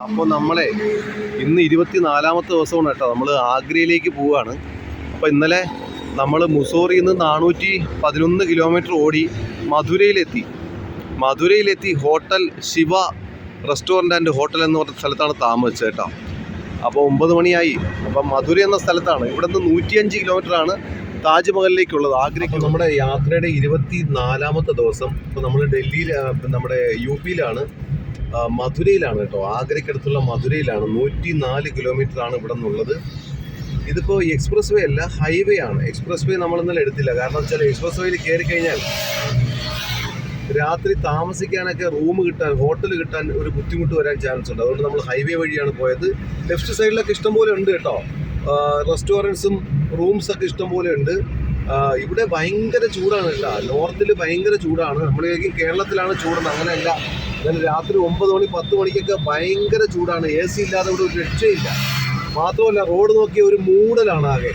അപ്പോൾ നമ്മളെ ഇന്ന് 24ാമത്തെ ദിവസമാണ് കേട്ടോ. നമ്മൾ ആഗ്രയിലേക്ക് പോവുകയാണ്. അപ്പോൾ ഇന്നലെ നമ്മൾ മുസോറിയിൽ നിന്ന് 411 കിലോമീറ്റർ ഓടി മധുരയിലെത്തി hotel Shiva restaurant and hotel എന്ന് പറഞ്ഞ സ്ഥലത്താണ് താമസിച്ചത് കേട്ടോ. അപ്പോൾ 9 മണിയായി. അപ്പം മധുര എന്ന സ്ഥലത്താണ്. ഇവിടെ നിന്ന് 105 കിലോമീറ്ററാണ് താജ്മഹലിലേക്കുള്ളത്, ആഗ്രയ്ക്ക്. നമ്മുടെ യാത്രയുടെ 24ാമത്തെ ദിവസം. ഇപ്പോൾ നമ്മൾ ഡൽഹിയിൽ, നമ്മുടെ യുപിയിലാണ്, മധുരയിലാണ് കേട്ടോ. ആഗ്രയ്ക്കടുത്തുള്ള മധുരയിലാണ്. 104 കിലോമീറ്റർ ആണ് ഇവിടെ നിന്നുള്ളത്. ഇതിപ്പോൾ എക്സ്പ്രസ് വേ അല്ല, ഹൈവേ ആണ്. എക്സ്പ്രസ് വേ നമ്മൾ ഇന്നലെ എടുത്തില്ല. കാരണം വെച്ചാൽ എക്സ്പ്രസ് വേയിൽ കയറി കഴിഞ്ഞാൽ രാത്രി താമസിക്കാനൊക്കെ റൂം കിട്ടാൻ, ഹോട്ടൽ കിട്ടാൻ ഒരു ബുദ്ധിമുട്ട് വരാൻ ചാൻസ് ഉണ്ട്. അതുകൊണ്ട് നമ്മൾ ഹൈവേ വഴിയാണ് പോയത്. ലെഫ്റ്റ് സൈഡിലൊക്കെ ഇഷ്ടംപോലെ ഉണ്ട് കേട്ടോ. റെസ്റ്റോറൻറ്റ്സും റൂംസൊക്കെ ഇഷ്ടംപോലെ ഉണ്ട്. ഇവിടെ ഭയങ്കര ചൂടാണ് കേട്ടോ. നോർത്തിൽ ഭയങ്കര ചൂടാണ്. നമ്മളേക്കും കേരളത്തിലാണ് ചൂടെന്ന്, അങ്ങനെയല്ല. എന്നാൽ രാത്രി 9 മണി 10 മണിക്കൊക്കെ ഭയങ്കര ചൂടാണ്. AC ഇല്ലാതെ ഇവിടെ ഒരു രക്ഷയില്ല. മാത്രമല്ല റോഡ് നോക്കിയ ഒരു മൂടലാണ് ആകെ.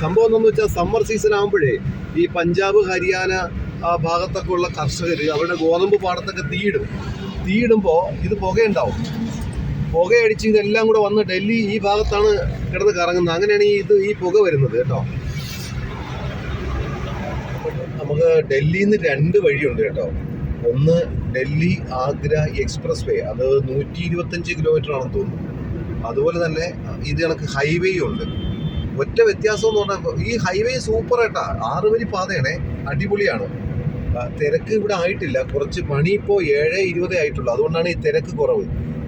സംഭവം എന്താണെന്ന് വെച്ചാൽ സമ്മർ സീസൺ ആകുമ്പോഴേ ഈ പഞ്ചാബ്, ഹരിയാന ആ ഭാഗത്തൊക്കെ ഉള്ള കർഷകർ അവരുടെ ഗോതമ്പ് പാടത്തൊക്കെ തീയിടുമ്പോൾ ഇത് പുകയുണ്ടാവും. പുകയടിച്ച് ഇതെല്ലാം കൂടെ വന്ന് ഡൽഹി ഈ ഭാഗത്താണ് കിടന്ന് കറങ്ങുന്നത്. അങ്ങനെയാണ് ഈ പുക വരുന്നത് കേട്ടോ. നമുക്ക് ഡൽഹിയിൽ നിന്ന് 2 വഴിയുണ്ട് കേട്ടോ. ഒന്ന് ഡൽഹി ആഗ്ര എക്സ്പ്രസ് വേ, അത് 125 കിലോമീറ്റർ ആണെന്ന് തോന്നുന്നു. അതുപോലെ തന്നെ ഇത് കണക്ക് ഹൈവേയും ഉണ്ട്. ഒറ്റ വ്യത്യാസം എന്ന് പറഞ്ഞാൽ ഈ ഹൈവേ സൂപ്പർ ആയിട്ടാ. 6 വരി പാതയാണേ, അടിപൊളിയാണ്. തിരക്ക് ഇവിടെ ആയിട്ടില്ല. കുറച്ച് പണി ഇപ്പോൾ 7:20 ആയിട്ടുള്ളൂ. അതുകൊണ്ടാണ് ഈ തിരക്ക് കുറവ്.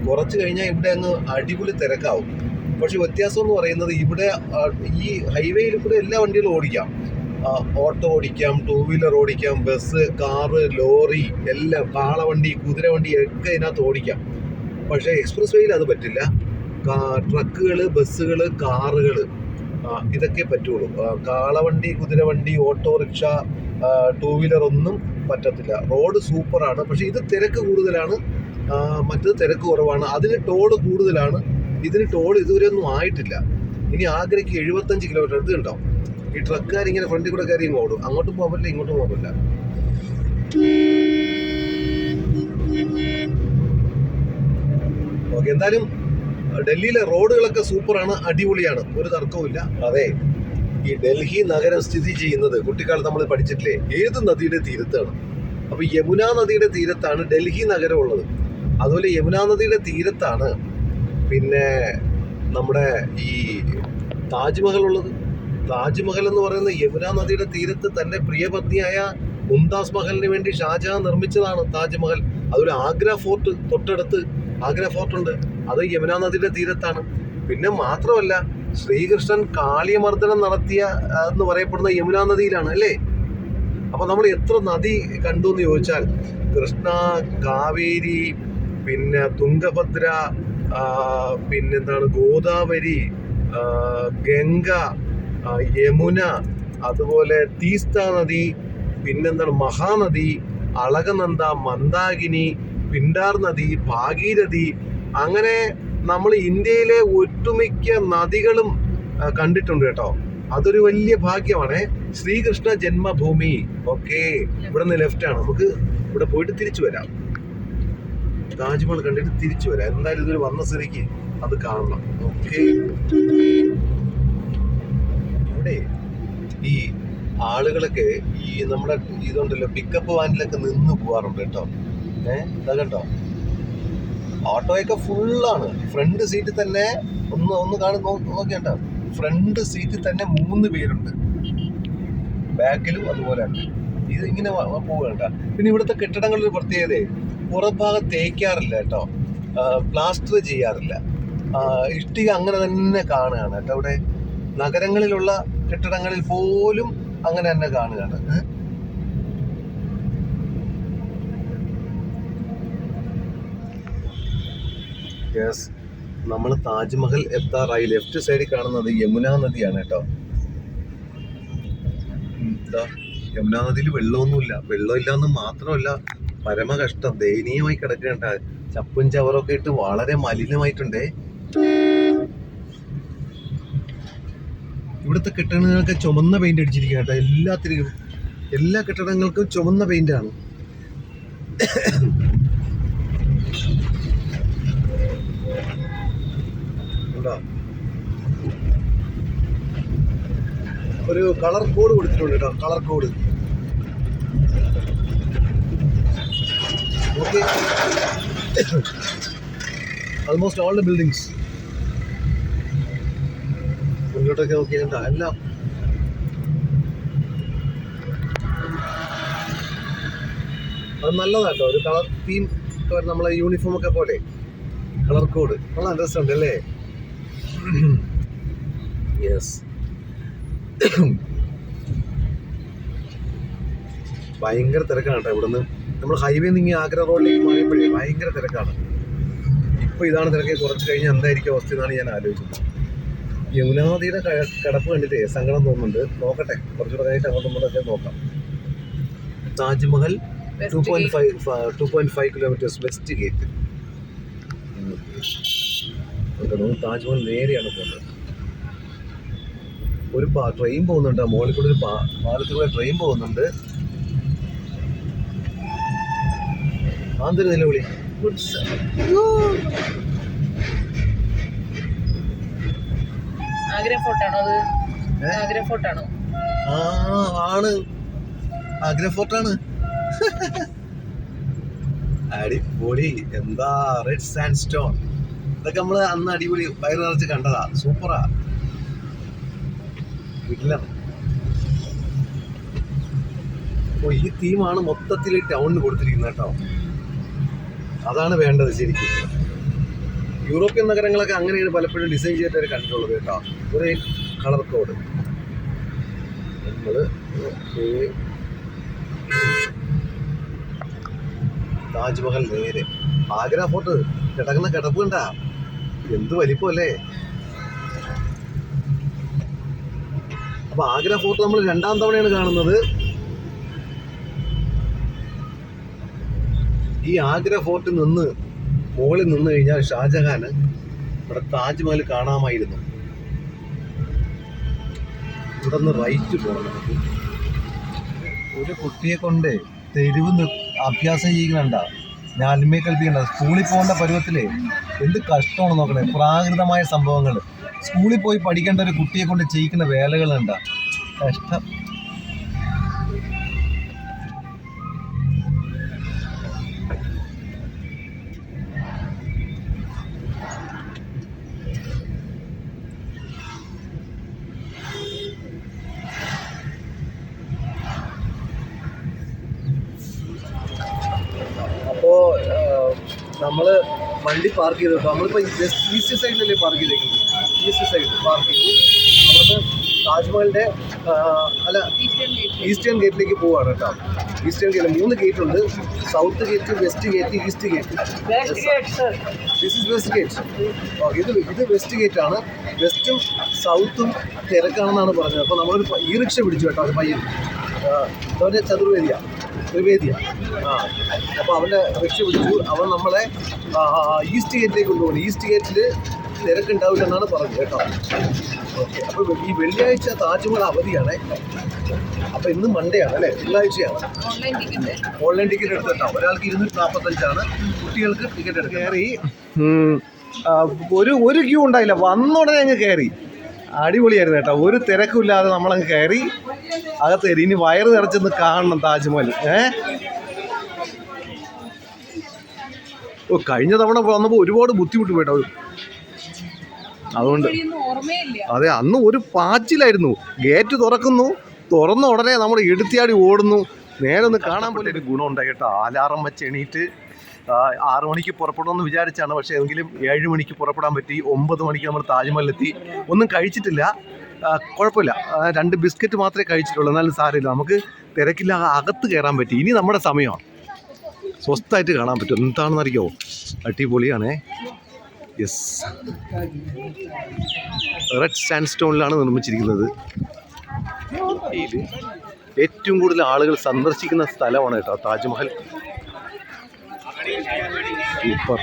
കുറച്ച് കഴിഞ്ഞാൽ ഇവിടെ അങ്ങ് അടിപൊളി തിരക്കാവും. പക്ഷെ വ്യത്യാസം എന്ന് പറയുന്നത് ഇവിടെ ഈ ഹൈവേയിൽ കൂടെ എല്ലാ വണ്ടികളും ഓടിക്കാം. ഓട്ടോ ഓടിക്കാം, 2 വീലർ ഓടിക്കാം, ബസ്, കാറ്, ലോറി എല്ലാം, കാളവണ്ടി, കുതിരവണ്ടി ഒക്കെ ഇതിനകത്ത് ഓടിക്കാം. പക്ഷേ എക്സ്പ്രസ് വേയിൽ അത് പറ്റില്ല. ട്രക്കുകൾ, ബസ്സുകൾ, കാറുകൾ ഇതൊക്കെ പറ്റുള്ളൂ. കാളവണ്ടി, കുതിരവണ്ടി, ഓട്ടോറിക്ഷ, 2 വീലർ ഒന്നും പറ്റത്തില്ല. റോഡ് സൂപ്പറാണ്. പക്ഷേ ഇത് തിരക്ക് കൂടുതലാണ്, മറ്റത് തിരക്ക് കുറവാണ്. അതിന് ടോള് കൂടുതലാണ്. ഇതിന് ടോൾ ഇതുവരെ ഒന്നും ആയിട്ടില്ല. ഇനി ആഗ്രയ്ക്ക് 75 കിലോമീറ്റർ അടുത്ത് ഉണ്ടാവും. ഈ ട്രക്കുകാരിങ്ങനെ ഫ്രണ്ടിൽ കൂടെ കയറി ഓടും. അങ്ങോട്ടും പോകാൻ പറ്റില്ല, ഇങ്ങോട്ടും പോകാൻ പറ്റില്ല. ഓക്കെ, എന്തായാലും ഡൽഹിയിലെ റോഡുകളൊക്കെ സൂപ്പറാണ്, അടിപൊളിയാണ്, ഒരു തർക്കവുമില്ല. അതെ, ഈ ഡൽഹി നഗരം സ്ഥിതി ചെയ്യുന്നത് കുട്ടിക്കാലത്ത് നമ്മൾ പഠിച്ചിട്ടില്ലേ, ഏത് നദിയുടെ തീരത്താണ്? അപ്പോൾ യമുന നദിയുടെ തീരത്താണ് ഡൽഹി നഗരം ഉള്ളത്. അതുപോലെ യമുന നദിയുടെ തീരത്താണ് പിന്നെ നമ്മുടെ ഈ താജ്മഹൽ ഉള്ളത്. താജ്മഹൽ എന്ന് പറയുന്ന യമുന നദിയുടെ തീരത്ത് തൻ്റെ പ്രിയപത്നിയായ മുംതാസ് മഹലിന് വേണ്ടി ഷാജഹാൻ നിർമ്മിച്ചതാണ് താജ്മഹൽ. അതുപോലെ ആഗ്ര ഫോർട്ട് തൊട്ടടുത്ത് ആഗ്ര ഫോർട്ടുണ്ട്, അത് യമുന നദിയുടെ തീരത്താണ്. പിന്നെ മാത്രമല്ല ശ്രീകൃഷ്ണൻ കാളിയമർദ്ദനം നടത്തിയ എന്ന് പറയപ്പെടുന്ന യമുന നദിയിലാണ് അല്ലേ. അപ്പോൾ നമ്മൾ എത്ര നദി കണ്ടു എന്ന് ചോദിച്ചാൽ, കൃഷ്ണ, കാവേരി, പിന്നെ തുംഗഭദ്ര, പിന്നെന്താണ് ഗോദാവരി, ഗംഗ, യമുന, അതുപോലെ തീസ്ത നദി, പിന്നെന്താണ് മഹാനദി, അളകനന്ദ, മന്ദാകിനി, പിണ്ടാർ നദി, ഭാഗീരഥി. അങ്ങനെ നമ്മൾ ഇന്ത്യയിലെ ഒട്ടുമിക്ക നദികളും കണ്ടിട്ടുണ്ട് കേട്ടോ. അതൊരു വലിയ ഭാഗ്യമാണ്. ശ്രീകൃഷ്ണ ജന്മഭൂമി. ഓക്കെ, ഇവിടെ നിന്ന് ലെഫ്റ്റാണ്. നമുക്ക് ഇവിടെ പോയിട്ട് തിരിച്ചു വരാം. താജ്മഹൽ കണ്ടിട്ട് തിരിച്ചു വരാം. എന്തായാലും ഇതൊരു വന്ന സ്ഥിതിക്ക് അത് കാണണം. ഓക്കെ, ഇവിടെ ഈ ആളുകളൊക്കെ ഈ നമ്മുടെ ഇതുണ്ടല്ലോ പിക്കപ്പ് വാനിലൊക്കെ നിന്ന് പോകാറുണ്ട് കേട്ടോ. ഇതാ കണ്ടോ, ഓട്ടോയൊക്കെ ഫുള്ളാണ്. ഫ്രണ്ട് സീറ്റിൽ തന്നെ ഒന്ന് നോക്കിയാട്ടോ, ഫ്രണ്ട് സീറ്റിൽ തന്നെ 3 പേരുണ്ട്. ബാക്കിലും അതുപോലെ ഉണ്ട്. ഇത് ഇങ്ങനെ പോകണ്ട. പിന്നെ ഇവിടുത്തെ കെട്ടിടങ്ങളുടെ പ്രത്യേകത, പുറഭാഗം തേക്കാറില്ല കേട്ടോ, പ്ലാസ്റ്റർ ചെയ്യാറില്ല. ഇഷ്ടിക അങ്ങനെ തന്നെ കാണുകയാണ് കേട്ടോ. ഇവിടെ നഗരങ്ങളിലുള്ള കെട്ടിടങ്ങളിൽ പോലും അങ്ങനെ തന്നെ കാണുകയാണ്. യെസ്, നമ്മൾ താജ്മഹൽ എത്താറായി. ലെഫ്റ്റ് സൈഡിൽ കാണുന്നത് യമുന നദിയാണ് കേട്ടോ. യമുന നദിയിൽ വെള്ളമൊന്നുമില്ല. വെള്ളമില്ലാന്ന് മാത്രമല്ല, പരമകഷ്ടം, ദയനീയമായി കിടക്കേണ്ട. ചപ്പും ചവറൊക്കെ ഇട്ട് വളരെ മലിനമായിട്ടുണ്ടേ. ഇവിടുത്തെ കെട്ടിടങ്ങൾക്ക് ചുമന്ന പെയിന്റ് അടിച്ചിരിക്കുക കേട്ടോ. എല്ലാ കെട്ടിടങ്ങൾക്കും ചുമന്ന പെയിന്റാണ്. കേട്ടോ. ഒരു കളർ കോഡ് കൊടുത്തിട്ടുണ്ട് കേട്ടോ, colour code. Okay, almost all the buildings മുന്നോട്ടൊക്കെ നോക്കിയിട്ടുണ്ടോ എല്ലാം. അത് നല്ലതാട്ടോ, ഒരു കളർ തീം നമ്മളെ യൂണിഫോം ഒക്കെ പോലെ കളർ കോഡ് നല്ല രസമുണ്ട് അല്ലേ? യെസ്. ഭയങ്കര തിരക്കാണ് കേട്ടോ ഇവിടുന്ന്. നമ്മൾ ഹൈവേ നീങ്ങി ആഗ്ര റോഡിലേക്ക് മാറിയപ്പോഴേ ഭയങ്കര തിരക്കാണ്. ഇപ്പോൾ ഇതാണ് തിരക്ക്, കുറച്ച് കഴിഞ്ഞാൽ എന്തായിരിക്കും അവസ്ഥ എന്നാണ് ഞാൻ ആലോചിക്കുന്നത്. യമുനാ നദിയുടെ കിടപ്പ് കണ്ടിട്ടേ സങ്കടം തോന്നുന്നുണ്ട്. നോക്കട്ടെ, കുറച്ചുകൂടെ കഴിഞ്ഞിട്ട് അങ്ങോട്ടും ഇങ്ങോട്ടൊക്കെ നോക്കാം. Taj Mahal 2.5 kilometres west gate. Taj Mahal നേരെയാണ് പോകുന്നത്. ഒരു ട്രെയിൻ പോകുന്നുണ്ട്, മുകളിൽ കൂടെ ഒരു പാലത്തിലൂടെ ട്രെയിൻ പോകുന്നുണ്ട്. ആന്തരി നിലവിളി ആഗ്ര ഫോർട്ടാണോ അത്? ആഗ്ര ഫോർട്ടാണോ? ആണ്, ആഗ്ര ഫോർട്ടാണ്. അടിപൊളി. എന്താ റെഡ് സാൻഡ് സ്റ്റോൺ, ഇതൊക്കെ നമ്മള് അന്ന് അടിപൊളി വയറ് നിറച്ച് കണ്ടതാ. സൂപ്പറാ, വീട്ടിലാണ്. അപ്പൊ ഈ തീമാണ് മൊത്തത്തിൽ ടൗണിന് കൊടുത്തിരിക്കുന്നത് കേട്ടോ. അതാണ് വേണ്ടത് ശരിക്കും. യൂറോപ്യൻ നഗരങ്ങളൊക്കെ അങ്ങനെയാണ് പലപ്പോഴും ഡിസൈൻ ചെയ്തിട്ട് കണ്ടിട്ടുള്ളത് കേട്ടോ. ഒരു കളർ കോഡ്. നമ്മള് താജ്മഹൽ നേരെ, ആഗ്ര ഫോർട്ട് കിടക്കുന്ന കിടപ്പ് കണ്ടാ എന്ത് വലിപ്പമല്ലേ. അപ്പൊ ആഗ്ര ഫോർട്ട് നമ്മൾ 2ാം തവണയാണ് കാണുന്നത്. ഈ ആഗ്ര ഫോർട്ടിൽ നിന്ന് മുകളിൽ നിന്ന് കഴിഞ്ഞാൽ ഷാജഹാന് ഇവിടെ താജ്മഹൽ കാണാമായിരുന്നു. ഇവിടെ നിന്ന് റൈറ്റ് പോകണം. ഒരു കുട്ടിയെ കൊണ്ട് തെരുവ് അഭ്യാസം ചെയ്യുന്നുണ്ട, ഞാൻ അൽമയെ കൽപ്പിക്കണ്ട. സ്കൂളിൽ പോകേണ്ട പരുവത്തിലേ എന്ത് കഷ്ടമാണ് നോക്കണേ. പ്രാകൃതമായ സംഭവങ്ങൾ സ്കൂളിൽ പോയി പഠിക്കേണ്ട ഒരു കുട്ടിയെ കൊണ്ട് ചെയ്യിക്കുന്ന വേലകളുണ്ട, കഷ്ടം. അപ്പോൾ നമ്മൾ വണ്ടി പാർക്ക് ചെയ്തു കേട്ടോ. നമ്മളിപ്പോൾ ഈസ്റ്റ് സൈഡിലല്ലേ പാർക്ക് ചെയ്തേക്കുന്നത്. ഈസ്റ്റ് സൈഡ് പാർക്ക് ചെയ്തു. അവിടുന്ന് താജ്മഹലിൻ്റെ അല്ല ഈസ്റ്റേൺ ഗേറ്റിലേക്ക് പോവുകയാണ് കേട്ടോ. ഈസ്റ്റേൺ ഗേറ്റ് 3 ഗേറ്റ് ഉണ്ട്. South gate, west gate, east gate. This is west gate. ഇത് വെസ്റ്റ് ഗേറ്റ് ആണ്. വെസ്റ്റും സൗത്തും തിരക്കാണെന്നാണ് പറഞ്ഞത്. അപ്പോൾ നമ്മളൊരു ഈ റിക്ഷ പിടിച്ചു കേട്ടോ. ഒരു പയ്യൻ, അവൻ്റെ ത്രിവേദിയ. അപ്പോൾ അവൻ്റെ റിക്ഷ പിടിച്ചു. അവൻ നമ്മളെ ഈസ്റ്റ് ഗേറ്റിലേക്ക് കൊണ്ടുപോകണം. ഈസ്റ്റ് ഗേറ്റിൽ തിരക്കുണ്ടാവില്ല എന്നാണ് പറഞ്ഞത് കേട്ടോ. ഓക്കെ, അപ്പോൾ ഈ വെള്ളിയാഴ്ച താജ്മഹൽ അവധിയാണ്. അപ്പോൾ ഇന്ന് മൺഡേ ആണ് അല്ലേ, തിങ്കളാഴ്ചയാണ്. ഓൺലൈൻ ടിക്കറ്റ് എടുത്തിട്ടാണ്. ഒരാൾക്ക് 245 കുട്ടികൾക്ക് ടിക്കറ്റ് എടുക്കുക. കയറി ഒരു ക്യൂ ഉണ്ടായില്ല, വന്ന ഉടനെ അങ്ങ് കയറി. അടിപൊളിയായിരുന്നു കേട്ടോ. ഒരു തിരക്കുമില്ലാതെ നമ്മളങ്ങ് കയറി അകത്ത് കയറി. ഇനി വയറ് നിറച്ചെന്ന് കാണണം താജ്മഹൽ. കഴിഞ്ഞ തവണ വന്നപ്പോൾ ഒരുപാട് ബുദ്ധിമുട്ട് പോയിട്ടോ. അതുകൊണ്ട് അതെ, അന്ന് ഒരു പാച്ചിലായിരുന്നു. ഗേറ്റ് തുറന്ന ഉടനെ നമ്മൾ എടുത്തിയാടി ഓടുന്നു. നേരെ ഒന്ന് കാണാൻ പോലെ ഒരു ഗുണം ഉണ്ടായി കേട്ടോ. അലാറം വെച്ച് എണീറ്റ് 6 മണിക്ക് പുറപ്പെടണമെന്ന് വിചാരിച്ചാണ്. പക്ഷേ എങ്കിലും 7 മണിക്ക് പുറപ്പെടാൻ പറ്റി. 9 മണിക്ക് നമ്മൾ താജ്മഹലിലെത്തി. ഒന്നും കഴിച്ചിട്ടില്ല, കുഴപ്പമില്ല. 2 ബിസ്ക്കറ്റ് മാത്രമേ കഴിച്ചിട്ടുള്ളൂ. എന്നാലും സാരമില്ല, നമുക്ക് തിരക്കില്ല, അകത്ത് കയറാൻ പറ്റി. ഇനി നമ്മുടെ സമയമാണ്, സ്വസ്ഥമായിട്ട് കാണാൻ പറ്റും. എന്താണെന്നറിയോ, അടിപൊളിയാണേ. യെസ്, റെഡ് സാൻഡ് സ്റ്റോണിലാണ് നിർമ്മിച്ചിരിക്കുന്നത്. ഏറ്റവും കൂടുതൽ ആളുകൾ സന്ദർശിക്കുന്ന സ്ഥലമാണ് കേട്ടോ താജ്മഹൽ. സൂപ്പർ.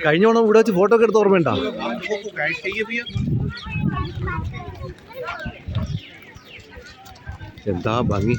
കഴിഞ്ഞോണം ഇവിടെ വെച്ച് ഫോട്ടോ ഒക്കെ എടുത്ത് ഓർമ്മയുണ്ടോ? എന്താ ഭംഗി.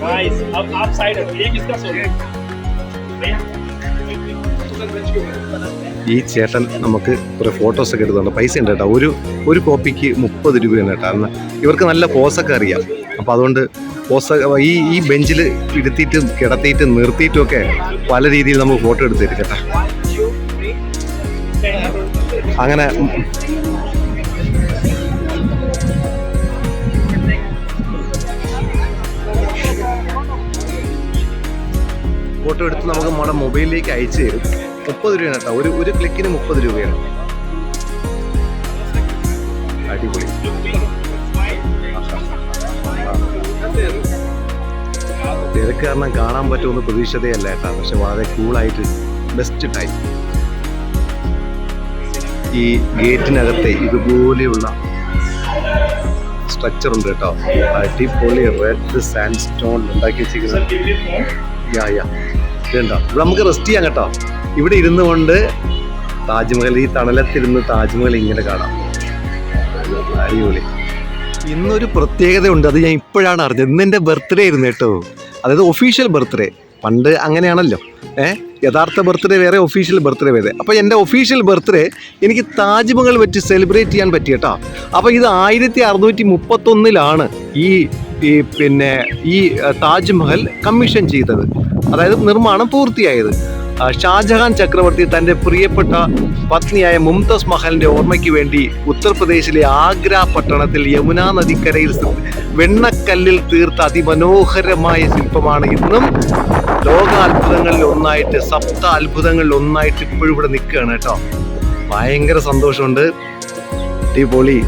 Guys, up side ये किसका सोल है? ഈ ചേട്ടൻ നമുക്ക് കുറേ ഫോട്ടോസൊക്കെ എടുത്തുണ്ട്. പൈസ ഉണ്ട് കേട്ടോ. ഒരു കോപ്പിക്ക് 30 രൂപയാണ് കേട്ടോ. അന്ന് ഇവർക്ക് നല്ല പോസൊക്കെ അറിയാം. അപ്പോൾ അതുകൊണ്ട് ഈ ബെഞ്ചിൽ ഇരുത്തിയിട്ടും കിടത്തിയിട്ടും നിർത്തിയിട്ടും ഒക്കെ പല രീതിയിൽ നമുക്ക് ഫോട്ടോ എടുത്ത് തരും കേട്ടോ. അങ്ങനെ ഫോട്ടോ എടുത്ത് നമുക്ക് നമ്മുടെ മൊബൈലിലേക്ക് അയച്ചു തരും. 30 രൂപയാണ് കേട്ടോ. ഒരു ക്ലിക്കിന് 30 രൂപയാണ്. അടിപൊളി. തിരക്ക് കാരണം കാണാൻ പറ്റുമെന്ന് പ്രതീക്ഷിച്ചതേ അല്ല കേട്ടോ. പക്ഷെ വളരെ കൂളായിട്ട് ബെസ്റ്റ് ടൈം. ഈ ഗേറ്റിനകത്തെ ഇതുപോലെയുള്ള സ്ട്രക്ചർ ഉണ്ട് കേട്ടോ. അടിപൊളി റെഡ് സാൻഡ് സ്റ്റോൺ ഉണ്ടാക്കി വെച്ചിരിക്കുന്നത്. ഇതുണ്ടോ? ഇവിടെ നമുക്ക് റെസ്റ്റ് ചെയ്യാം കേട്ടോ. ഇവിടെ ഇരുന്നു കൊണ്ട് താജ്മഹൽ, ഈ തണലത്തിരുന്ന് താജ്മഹൽ ഇങ്ങനെ കാണാം. അടിപൊളി. ഇന്നൊരു പ്രത്യേകതയുണ്ട്. അത് ഞാൻ ഇപ്പോഴാണ് അറിഞ്ഞത്. ഇന്ന് എൻ്റെ ബർത്ത്ഡേ ആയിരുന്നു കേട്ടോ. അതായത് ഒഫീഷ്യൽ ബർത്ത്ഡേ. പണ്ട് അങ്ങനെയാണല്ലോ, യഥാർത്ഥ ബർത്ത്ഡേ വേറെ, ഒഫീഷ്യൽ ബർത്ത്ഡേ വേറെ. അപ്പോൾ എൻ്റെ ഒഫീഷ്യൽ ബർത്ത്ഡേ എനിക്ക് താജ്മഹൽ വെച്ച് സെലിബ്രേറ്റ് ചെയ്യാൻ പറ്റി കേട്ടോ. അപ്പോൾ ഇത് 1631 ഈ താജ്മഹൽ കമ്മീഷൻ ചെയ്തത്, അതായത് നിർമ്മാണം പൂർത്തിയായത്. ഷാജഹാൻ ചക്രവർത്തി തൻ്റെ പ്രിയപ്പെട്ട പത്നിയായ മുംതാസ് മഹലിൻ്റെ ഓർമ്മയ്ക്ക് വേണ്ടി ഉത്തർപ്രദേശിലെ ആഗ്ര പട്ടണത്തിൽ യമുനാ നദിക്കരയിൽ വെണ്ണക്കല്ലിൽ തീർത്ത അതിമനോഹരമായ ശില്പമാണ് ഇന്നും ലോകാത്ഭുതങ്ങളിൽ ഒന്നായിട്ട്, സപ്ത അത്ഭുതങ്ങളിൽ ഒന്നായിട്ട് ഇപ്പോഴും ഇവിടെ നിൽക്കുകയാണ് കേട്ടോ. ഭയങ്കര സന്തോഷമുണ്ട്. അടിപൊളി.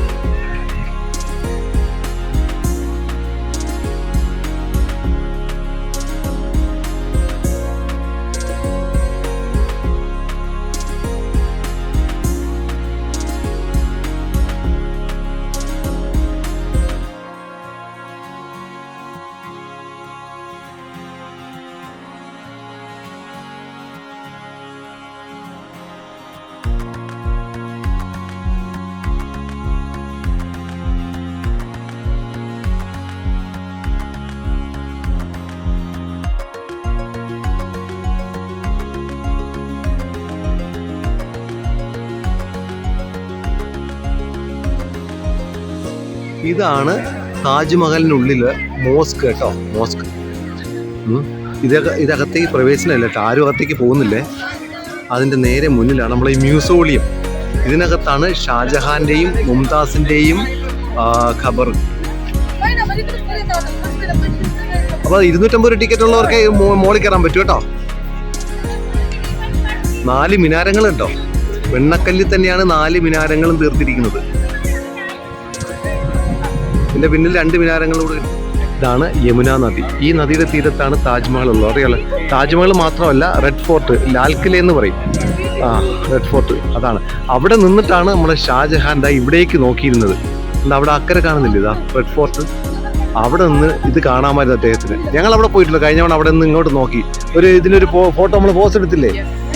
ഇതാണ് താജ്മഹലിനുള്ളില് മോസ്ക് കേട്ടോ. മോസ്ക് ഇതകത്തേക്ക് പ്രവേശനമല്ല കേട്ടോ. ആരും അകത്തേക്ക് പോകുന്നില്ലേ. അതിൻ്റെ നേരെ മുന്നിലാണ് നമ്മളെ ഈ മ്യൂസോളിയം. ഇതിനകത്താണ് ഷാജഹാന്റെയും മുംതാസിൻ്റെയും ഖബർ. അപ്പോൾ 250 ടിക്കറ്റ് ഉള്ളവർക്ക് മോളിൽ കയറാൻ പറ്റും കേട്ടോ. 4 മിനാരങ്ങളുണ്ടോ. വെണ്ണക്കല്ലിൽ തന്നെയാണ് 4 മിനാരങ്ങളും തീർത്തിരിക്കുന്നത്. ഇതിൻ്റെ പിന്നിൽ 2 മിനാരങ്ങളൂടെ. ഇതാണ് യമുന നദി. ഈ നദിയുടെ തീരത്താണ് താജ്മഹൽ ഉള്ളത്. അറിയാലോ, താജ്മഹൽ മാത്രമല്ല, റെഡ് ഫോർട്ട്, ലാൽ കില എന്ന് പറയും. റെഡ് ഫോർട്ട് അതാണ്. അവിടെ നിന്നിട്ടാണ് നമ്മുടെ ഷാജഹാൻ ഇവിടേക്ക് നോക്കിയിരുന്നത്. അവിടെ അക്കരെ കാണുന്നില്ല, ഇതാ റെഡ് ഫോർട്ട്. അവിടെ നിന്ന് ഇത് കാണാമായിരുന്നു അദ്ദേഹത്തിന്. ഞങ്ങൾ അവിടെ പോയിട്ടില്ല. കഴിഞ്ഞ തവണ അവിടെ നിന്ന് ഇങ്ങോട്ട് നോക്കി ഇതിനൊരു ഫോട്ടോ നമ്മൾ പോസ്റ്റ് എടുത്തില്ലേ.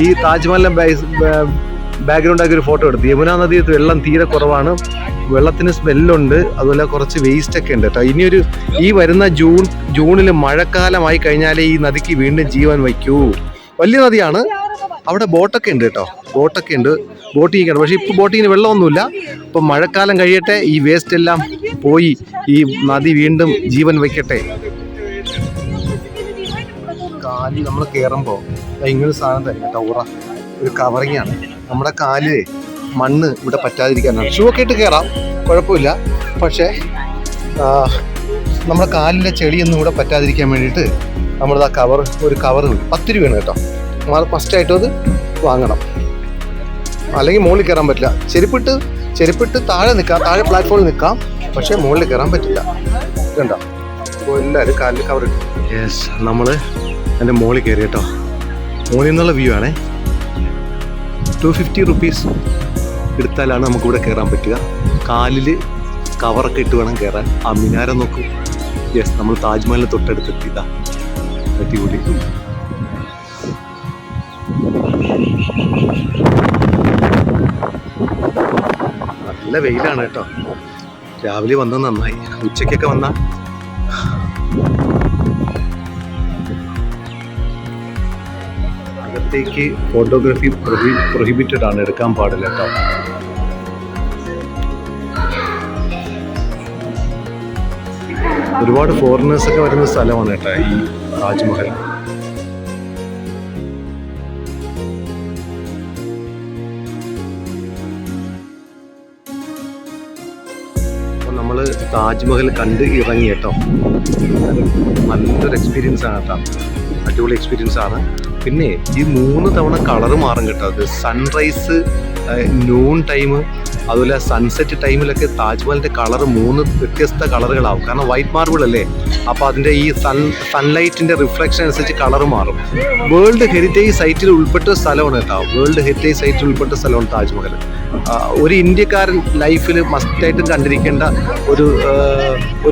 ഈ താജ്മഹലിനെ ബാക്ക്ഗ്രൗണ്ട് ആക്കി ഒരു ഫോട്ടോ എടുത്തു. യമുനാ നദിയിൽ വെള്ളം തീരെ കുറവാണ്, വെള്ളത്തിന് സ്മെല്ലുണ്ട്, അതുപോലെ കുറച്ച് വേസ്റ്റ് ഒക്കെ ഉണ്ട് കേട്ടോ. ഇനിയൊരു ഈ വരുന്ന ജൂണിൽ മഴക്കാലമായി കഴിഞ്ഞാലേ ഈ നദിക്ക് വീണ്ടും ജീവൻ വയ്ക്കൂ. വലിയ നദിയാണ്, അവിടെ ബോട്ടൊക്കെ ഉണ്ട് കേട്ടോ, ബോട്ടൊക്കെ ഉണ്ട്, ബോട്ടിങ് ആണ്. പക്ഷേ ഇപ്പോൾ ബോട്ടിങ്ങിന് വെള്ളമൊന്നുമില്ല. ഇപ്പം മഴക്കാലം കഴിയട്ടെ, ഈ വേസ്റ്റ് എല്ലാം പോയി ഈ നദി വീണ്ടും ജീവൻ വയ്ക്കട്ടെ. കാലിൽ നമ്മൾ കയറുമ്പോൾ ഇങ്ങനെ സാധനം തന്നെ കേട്ടോ, ഉറ ഒരു കവറിങ്ങാണ്. നമ്മുടെ കാലിൽ മണ്ണ് ഇവിടെ പറ്റാതിരിക്കാനാണ്. ഷൂ ഒക്കെ ഇട്ട് കയറാം, കുഴപ്പമില്ല. പക്ഷേ നമ്മുടെ കാലിലെ ചെളിയൊന്നും ഇവിടെ പറ്റാതിരിക്കാൻ വേണ്ടിയിട്ട് നമ്മളിതാ ഒരു കവർ 10 രൂപയാണ് കേട്ടോ. ഫസ്റ്റായിട്ടും അത് വാങ്ങണം, അല്ലെങ്കിൽ മുകളിൽ കയറാൻ പറ്റില്ല. ചെരുപ്പിട്ട് താഴെ നിൽക്കാം, താഴെ പ്ലാറ്റ്ഫോമിൽ നിൽക്കാം, പക്ഷേ മുകളിൽ കയറാൻ പറ്റില്ല. കണ്ടോ, അപ്പോൾ എല്ലാവരും കാലിൽ കവർ ഇട്ടു. യെസ്, നമ്മൾ എൻ്റെ മുകളിൽ കയറി കേട്ടോ. മുകളിൽ നിന്നുള്ള വ്യൂ ആണേ. 250 റുപ്പീസ് എടുത്താലാണ് നമുക്കിവിടെ കയറാൻ പറ്റുക. കാലിൽ കവറൊക്കെ ഇട്ട് വേണം കയറാൻ. ആ മിനാരം നോക്കൂ. യെസ്, നമ്മൾ താജ്മഹലിന് തൊട്ടടുത്തെത്തിയതാ. അടിപൊളി. നല്ല വെയിലാണ് കേട്ടോ. രാവിലെ വന്നത് നന്നായി, ഉച്ചയ്ക്കൊക്കെ വന്നാൽ അകത്തേക്ക് ഫോട്ടോഗ്രാഫി പ്രൊഹിബിറ്റഡ് ആണ്, എടുക്കാൻ പാടില്ല കേട്ടോ. ഒരുപാട് ഫോറിനേഴ്സൊക്കെ വരുന്ന സ്ഥലമാണ് കേട്ടോ ഈ താജ്മഹൽ. നമ്മൾ താജ്മഹൽ കണ്ട് ഇറങ്ങി കേട്ടോ. നല്ലൊരു എക്സ്പീരിയൻസ് ആണ് കേട്ടോ, അടിപൊളി എക്സ്പീരിയൻസ് ആണ്. പിന്നെ ഈ 3 തവണ കളറ് മാറും കേട്ടോ. അത് സൺറൈസ്, നൂൺ ടൈം, അതുപോലെ സൺസെറ്റ് ടൈമിലൊക്കെ താജ്മഹലിൻ്റെ കളറ് 3 വ്യത്യസ്ത കളറുകളാവും. കാരണം വൈറ്റ് മാർബിൾ അല്ലേ, അപ്പോൾ അതിൻ്റെ ഈ സൺലൈറ്റിൻ്റെ റിഫ്ലക്ഷൻ അനുസരിച്ച് കളറ് മാറും. വേൾഡ് ഹെറിറ്റേജ് സൈറ്റിൽ ഉൾപ്പെട്ട സ്ഥലമാണ് കേട്ടോ. വേൾഡ് ഹെറിറ്റേജ് സൈറ്റിൽ ഉൾപ്പെട്ട സ്ഥലമാണ് താജ്മഹൽ. ഒരു ഇന്ത്യക്കാരൻ ലൈഫിൽ മസ്റ്റായിട്ടും കണ്ടിരിക്കേണ്ട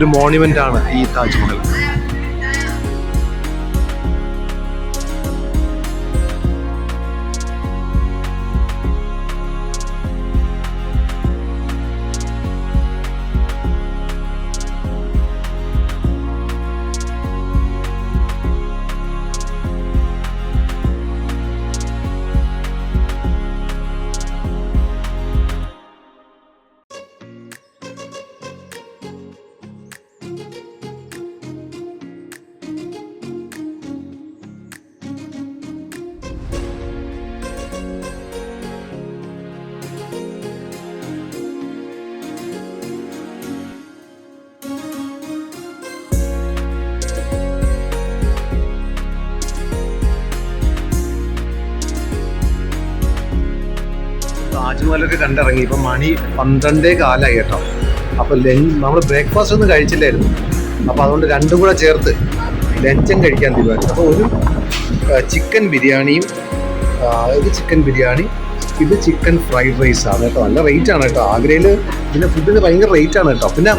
ഒരു മോണ്യുമെൻ്റ് ആണ് ഈ താജ്മഹൽ. താജ്മഹലൊക്കെ കണ്ടിറങ്ങി. ഇപ്പം മണി 12:15 കേട്ടോ. അപ്പോൾ നമ്മൾ ബ്രേക്ക്ഫാസ്റ്റ് ഒന്നും കഴിച്ചില്ലായിരുന്നു. അപ്പോൾ അതുകൊണ്ട് രണ്ടും കൂടെ ചേർത്ത് ലഞ്ചും കഴിക്കാൻ തീരുമാനിച്ചു. അപ്പോൾ ഒരു ചിക്കൻ ബിരിയാണിയും, ഇത് ചിക്കൻ ബിരിയാണി, ഇത് ചിക്കൻ ഫ്രൈഡ് റൈസ് ആണ് കേട്ടോ. നല്ല റേറ്റ് ആണ് കേട്ടോ. ആഗ്രയിൽ പിന്നെ ഫുഡിന് ഭയങ്കര റേറ്റ് ആണ് കേട്ടോ. പിന്നെ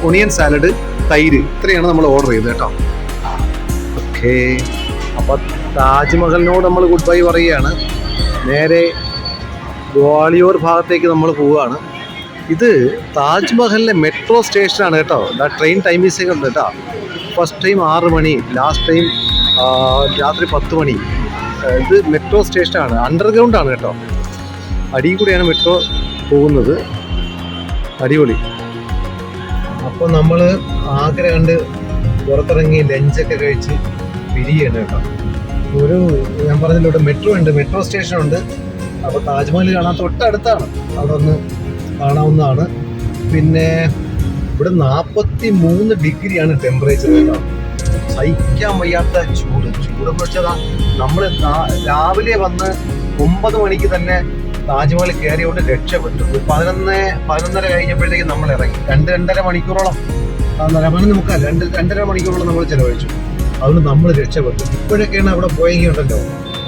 ഒണിയൻ സാലഡ്, തൈര്, ഇത്രയാണ് നമ്മൾ ഓർഡർ ചെയ്തത് കേട്ടോ. ഓക്കെ, അപ്പോൾ താജ്മഹലിനോട് നമ്മൾ ഗുഡ് ബൈ പറയുകയാണ്. നേരെ ഗ്വാളിയോർ ഭാഗത്തേക്ക് നമ്മൾ പോവുകയാണ്. ഇത് താജ്മഹലിലെ മെട്രോ സ്റ്റേഷനാണ് കേട്ടോ. ട്രെയിൻ ടൈമിംഗ്സൊക്കെ ഉണ്ട് കേട്ടോ. ഫസ്റ്റ് ടൈം 6 മണി, ലാസ്റ്റ് ടൈം രാത്രി 10 മണി. ഇത് മെട്രോ സ്റ്റേഷനാണ്, അണ്ടർഗ്രൗണ്ട് ആണ് കേട്ടോ. അടിയിൽ കൂടെയാണ് മെട്രോ പോകുന്നത്. അടിപൊളി. അപ്പോൾ നമ്മൾ ആഗ്ര കണ്ട് പുറത്തിറങ്ങി ലഞ്ചൊക്കെ കഴിച്ച് പിരിയാണ് കേട്ടോ. ഞാൻ പറഞ്ഞല്ലോ, ഇവിടെ മെട്രോ ഉണ്ട്, മെട്രോ സ്റ്റേഷൻ ഉണ്ട്. അപ്പോൾ താജ്മഹൽ കാണാൻ തൊട്ടടുത്താണ്, അവിടെ ഒന്ന് കാണാവുന്നതാണ്. പിന്നെ ഇവിടെ 43 ഡിഗ്രിയാണ് ടെമ്പറേച്ചർ കേട്ടോ. സഹിക്കാൻ വയ്യാത്ത ചൂടെന്ന് വെച്ചാൽ നമ്മൾ രാവിലെ വന്ന് 9 മണിക്ക് തന്നെ താജ്മഹൽ കയറിയോണ്ട് രക്ഷപ്പെട്ടു. 11:30 കഴിഞ്ഞപ്പോഴത്തേക്ക് നമ്മൾ ഇറങ്ങി. 2-2.5 മണിക്കൂറോളം, 2.5 മണിക്കൂറോളം നമ്മൾ ചിലവഴിച്ചു. അതുകൊണ്ട് നമ്മൾ രക്ഷപ്പെട്ടു. ഇപ്പോഴൊക്കെയാണ് അവിടെ പോയെങ്കിൽ ഉണ്ടല്ലോ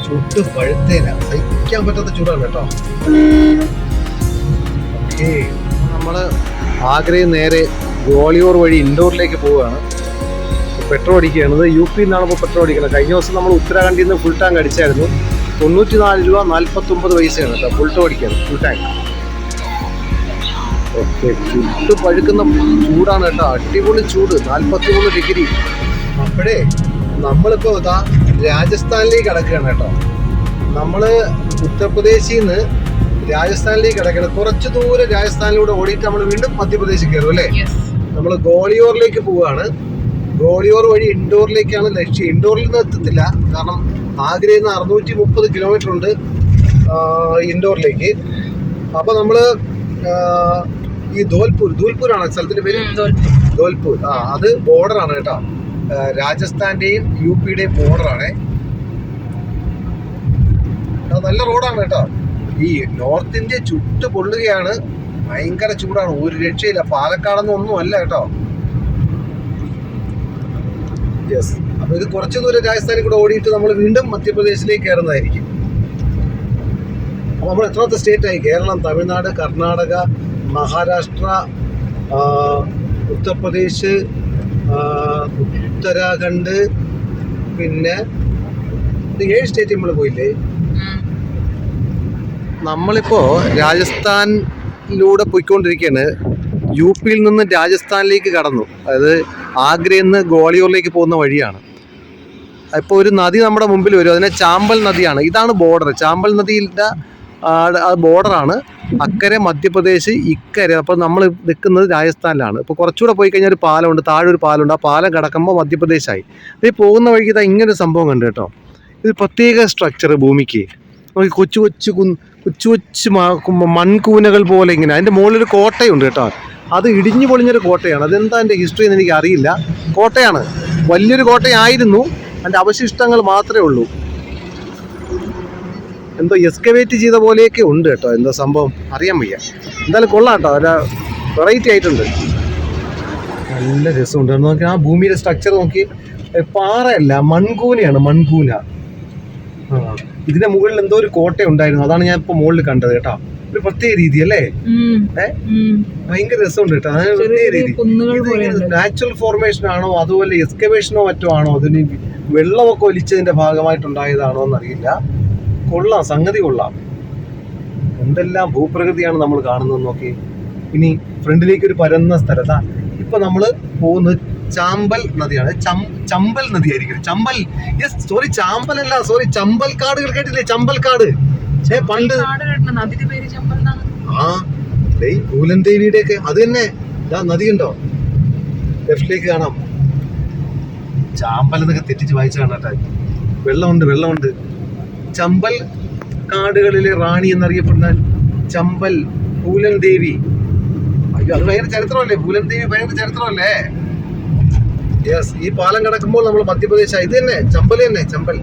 ചുട്ട് പഴുത്തേന, സഹിക്കാൻ പറ്റാത്ത ചൂടാണ് കേട്ടോ. ഓക്കെ, നമ്മൾ ആഗ്രയിൽ നേരെ ഗ്വാളിയോർ വഴി ഇൻഡോറിലേക്ക് പോവുകയാണ്. പെട്രോൾ അടിക്കുകയാണ്. യു പിയിൽ നിന്നാണ് ഇപ്പോൾ പെട്രോൾ അടിക്കുന്നത്. കഴിഞ്ഞ ദിവസം നമ്മൾ ഉത്തരാഖണ്ഡിൽ നിന്ന് ഫുൾ ടാങ്ക് അടിച്ചായിരുന്നു. 94 രൂപ 49 പൈസയാണ് കേട്ടോ ഫുൾ ടോടിക്കാൻ, ഫുൾ ടാങ്ക്. ഓക്കെ, ചുട്ട് പഴുക്കുന്ന ചൂടാണ് കേട്ടോ, അടിപൊളി ചൂട്, 43 ഡിഗ്രി. അപ്പോഴേ നമ്മളിപ്പോ ഇതാ രാജസ്ഥാനിലേക്ക് കിടക്കുകയാണ് കേട്ടോ. നമ്മള് ഉത്തർപ്രദേശിൽ നിന്ന് രാജസ്ഥാനിലേക്ക് കിടക്കണം. കുറച്ച് ദൂരം രാജസ്ഥാനിലൂടെ ഓടിയിട്ട് നമ്മൾ വീണ്ടും മധ്യപ്രദേശിൽ കയറും അല്ലേ. നമ്മൾ ഗോളിയോറിലേക്ക് പോവുകയാണ്. ഗോളിയോർ വഴി ഇൻഡോറിലേക്കാണ് ലക്ഷ്യം. ഇൻഡോറിൽ നിന്ന് എത്തത്തില്ല, കാരണം ആഗ്രയിൽ നിന്ന് 630 കിലോമീറ്റർ ഉണ്ട് ഇൻഡോറിലേക്ക്. അപ്പൊ നമ്മള് ഈ ധോൽപൂരാണ് സ്ഥലത്തിന്റെ പേര്, ധോൽപൂർ. അത് ബോർഡറാണ് കേട്ടോ, രാജസ്ഥാന്റെയും UP-യുടെയും ബോർഡറാണ്. നല്ല റോഡാണ് കേട്ടോ. ഈ നോർത്ത് ഇന്ത്യ ചുട്ട് പൊള്ളുകയാണ്, ഭയങ്കര ചൂടാണ്, ഒരു രക്ഷയില്ല. പാലക്കാടൊന്നും ഒന്നും അല്ല കേട്ടോ. യെസ്, അപ്പൊ ഇത് കുറച്ച് ദൂരം രാജസ്ഥാനിൽ കൂടെ ഓടിയിട്ട് നമ്മൾ വീണ്ടും മധ്യപ്രദേശിലേക്ക് കയറുന്നതായിരിക്കും. അപ്പൊ നമ്മൾ എത്രാമത്തെ സ്റ്റേറ്റ് ആയി? കേരളം, തമിഴ്നാട്, കർണാടക, മഹാരാഷ്ട്ര, ഉത്തർപ്രദേശ്, ഉത്തരാഖണ്ഡ്, പിന്നെ 7 സ്റ്റേറ്റ് നമ്മൾ പോയില്ലേ. നമ്മളിപ്പോ രാജസ്ഥാനിലൂടെ പോയിക്കൊണ്ടിരിക്കുകയാണ്. UP-യിൽ നിന്ന് രാജസ്ഥാനിലേക്ക് കടന്നു, അതായത് ആഗ്രയിൽ നിന്ന് ഗോളിയോറിലേക്ക് പോകുന്ന വഴിയാണ്. ഇപ്പോൾ ഒരു നദി നമ്മുടെ മുമ്പിൽ വരും, അതിനെ ചാമ്പൽ നദിയാണ്. ഇതാണ് ബോർഡർ, ചാമ്പൽ നദിയുടെ ബോർഡറാണ്. അക്കരെ മധ്യപ്രദേശ്, ഇക്കരെ. അപ്പോൾ നമ്മൾ നിൽക്കുന്നത് രാജസ്ഥാനിലാണ്. ഇപ്പോൾ കുറച്ചുകൂടെ പോയി കഴിഞ്ഞാൽ ഒരു പാലമുണ്ട്, താഴെ ഒരു പാലമുണ്ട്. ആ പാലം കടക്കുമ്പോൾ മധ്യപ്രദേശായി. ഈ പോകുന്ന വഴിക്ക് ഇതാ ഇങ്ങനൊരു സംഭവം കണ്ടു കേട്ടോ. ഇത് പ്രത്യേക സ്ട്രക്ചർ ഭൂമിക്ക്. നമുക്ക് കൊച്ചു കൊച്ചു മൺകൂനകൾ പോലെ ഇങ്ങനെ. അതിൻ്റെ മുകളിലൊരു കോട്ടയുണ്ട് കേട്ടോ. അത് ഇടിഞ്ഞു പൊളിഞ്ഞൊരു കോട്ടയാണ്. അതെന്താ അതിൻ്റെ ഹിസ്റ്ററി എന്ന് എനിക്ക് അറിയില്ല. കോട്ടയാണ്, വലിയൊരു കോട്ടയായിരുന്നു, അതിൻ്റെ അവശിഷ്ടങ്ങൾ മാത്രമേ ഉള്ളൂ. എന്തോ എക്സ്കവേറ്റ് ചെയ്ത പോലെയൊക്കെ ഉണ്ട് കേട്ടോ. എന്തോ സംഭവം അറിയാൻ വയ്യ. എന്തായാലും കൊള്ളാം കേട്ടോ, ഒരു വെറൈറ്റി ആയിട്ടുണ്ട്, നല്ല രസമുണ്ട്. നോക്കി ആ ഭൂമിയുടെ സ്ട്രക്ചർ നോക്കി. പാറയല്ല, മൺകൂനയാണ്, മൺകൂന. ഇതിന്റെ മുകളിൽ എന്തോ ഒരു കോട്ട ഉണ്ടായിരുന്നു, അതാണ് ഞാൻ ഇപ്പൊ മുകളിൽ കണ്ടത് കേട്ടോ. ഒരു പ്രത്യേക രീതി അല്ലേ, ഭയങ്കര രസമുണ്ട് കേട്ടോ. പ്രത്യേക രീതി. നാച്ചുറൽ ഫോർമേഷൻ ആണോ അതുപോലെ എക്സ്കവേഷനോ മറ്റോ ആണോ, അതിന് വെള്ളമൊക്കെ ഒലിച്ചതിന്റെ ഭാഗമായിട്ടുണ്ടായതാണോ എന്നറിയില്ല. കൊള്ളാം, സംഗതി കൊള്ളാം. എന്തെല്ലാം ഭൂപ്രകൃതിയാണ് നമ്മൾ കാണുന്നത് നോക്കി. ഇനി ഫ്രണ്ടിലേക്ക് ഒരു പരന്ന സ്ഥലത്താ ഇപ്പൊ നമ്മള് പോകുന്നത്. ചാമ്പൽ നദിയാണ്, ചമ്പൽ നദിയായിരിക്കും. ചമ്പൽ, യെസ്, സോറി ചാമ്പൽ അല്ല, സോറി ചമ്പൽ കാടുകൾ കേട്ടില്ലേ? ചമ്പൽക്കാട്. പണ്ട് പൂലൻ ദേവിയുടെ ഒക്കെ അത് തന്നെ. ഇതാ നദി ഉണ്ടോ, ലെഫ്റ്റിലേക്ക് കാണാം. ചാമ്പൽ എന്നൊക്കെ തെറ്റിച്ച് വായിച്ചു കാണാട്ടെ. വെള്ളമുണ്ട്. ചമ്പൽ കാടുകളിലെ റാണി എന്നറിയപ്പെടുന്ന ചമ്പൽ പൂലൻ ദേവി. അയ്യോ, അത് ഭയങ്കര ചരിത്രമല്ലേ, പൂലൻ ദേവി ഭയങ്കര ചരിത്രമല്ലേ. യെസ്, ഈ പാലം കിടക്കുമ്പോൾ നമ്മൾ മധ്യപ്രദേശ്. ഇത് തന്നെ ചമ്പൽ തന്നെ, ചമ്പൽ.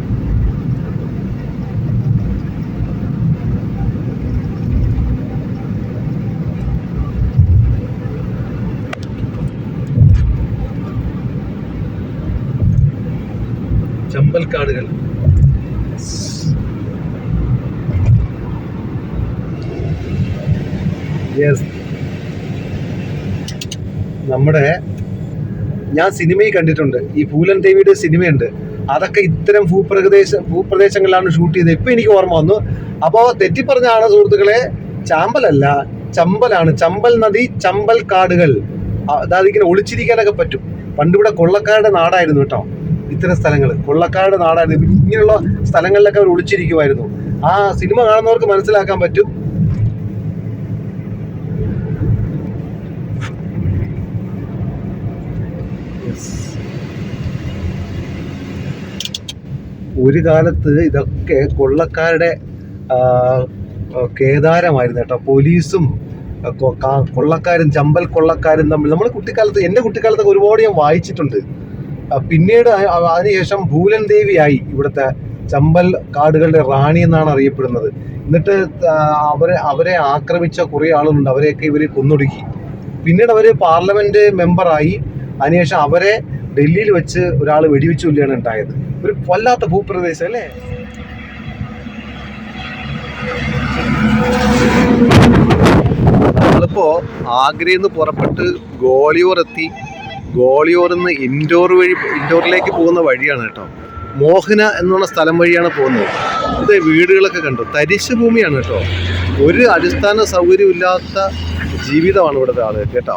ചമ്പൽ കാടുകൾ. യെസ്, നമ്മുടെ ഞാൻ സിനിമയിൽ കണ്ടിട്ടുണ്ട്, ഈ പൂലൻ ദേവിയുടെ സിനിമയുണ്ട്. അതൊക്കെ ഇത്തരം ഭൂപ്രദേശങ്ങളിലാണ് ഷൂട്ട് ചെയ്തത്. ഇപ്പൊ എനിക്ക് ഓർമ്മ വന്നു. അപ്പോൾ തെറ്റിപ്പറഞ്ഞാണ് സുഹൃത്തുക്കളെ, ചാമ്പലല്ല, ചമ്പലാണ്. ചമ്പൽ നദി, ചമ്പൽ കാടുകൾ. അതായത് ഇങ്ങനെ ഒളിച്ചിരിക്കാനൊക്കെ പറ്റും. പണ്ടിവിടെ കൊള്ളക്കാരുടെ നാടായിരുന്നു കേട്ടോ. ഇത്തരം സ്ഥലങ്ങൾ കൊള്ളക്കാരുടെ നാടായിരുന്നു. ഇങ്ങനെയുള്ള സ്ഥലങ്ങളിലൊക്കെ അവർ ഒളിച്ചിരിക്കുമായിരുന്നു. ആ സിനിമ കാണുന്നവർക്ക് മനസ്സിലാക്കാൻ പറ്റും. ഒരു കാലത്ത് ഇതൊക്കെ കൊള്ളക്കാരുടെ കേദാരമായിരുന്നു കേട്ടോ. പോലീസും കൊള്ളക്കാരും ചമ്പൽ കൊള്ളക്കാരും തമ്മിൽ നമ്മൾ കുട്ടിക്കാലത്ത്, എൻ്റെ കുട്ടിക്കാലത്തൊക്കെ ഒരുപാട് ഞാൻ വായിച്ചിട്ടുണ്ട്. പിന്നീട് അതിനുശേഷം പൂലൻ ദേവിയായി ഇവിടുത്തെ ചമ്പൽ കാടുകളുടെ റാണി എന്നാണ് അറിയപ്പെടുന്നത്. എന്നിട്ട് അവരെ ആക്രമിച്ച കുറേ ആളുകളുണ്ട്, അവരെയൊക്കെ ഇവർ കൊന്നൊടുക്കി. പിന്നീട് അവർ പാർലമെന്റ് മെമ്പറായി. അതിനുശേഷം അവരെ ഡൽഹിയിൽ വെച്ച് ഒരാൾ വെടിവെച്ച് കൊല്ലുകയാണ് ഉണ്ടായത്. ഒരു വല്ലാത്ത ഭൂപ്രദേശം അല്ലേ. നമ്മളിപ്പോ ആഗ്രയിൽ നിന്ന് പുറപ്പെട്ട് ഗോളിയോർ എത്തി. ഗോളിയോറിൽ നിന്ന് ഇൻഡോറിലേക്ക് പോകുന്ന വഴിയാണ് കേട്ടോ. മോഹന എന്നുള്ള സ്ഥലം വഴിയാണ് പോകുന്നത്. ഇത് വീടുകളൊക്കെ കണ്ടു, തരിശ് ഭൂമിയാണ് കേട്ടോ. ഒരു അടിസ്ഥാന സൗകര്യമില്ലാത്ത ജീവിതമാണ് ഇവിടുത്തെ ആളുകൾ കേട്ടോ.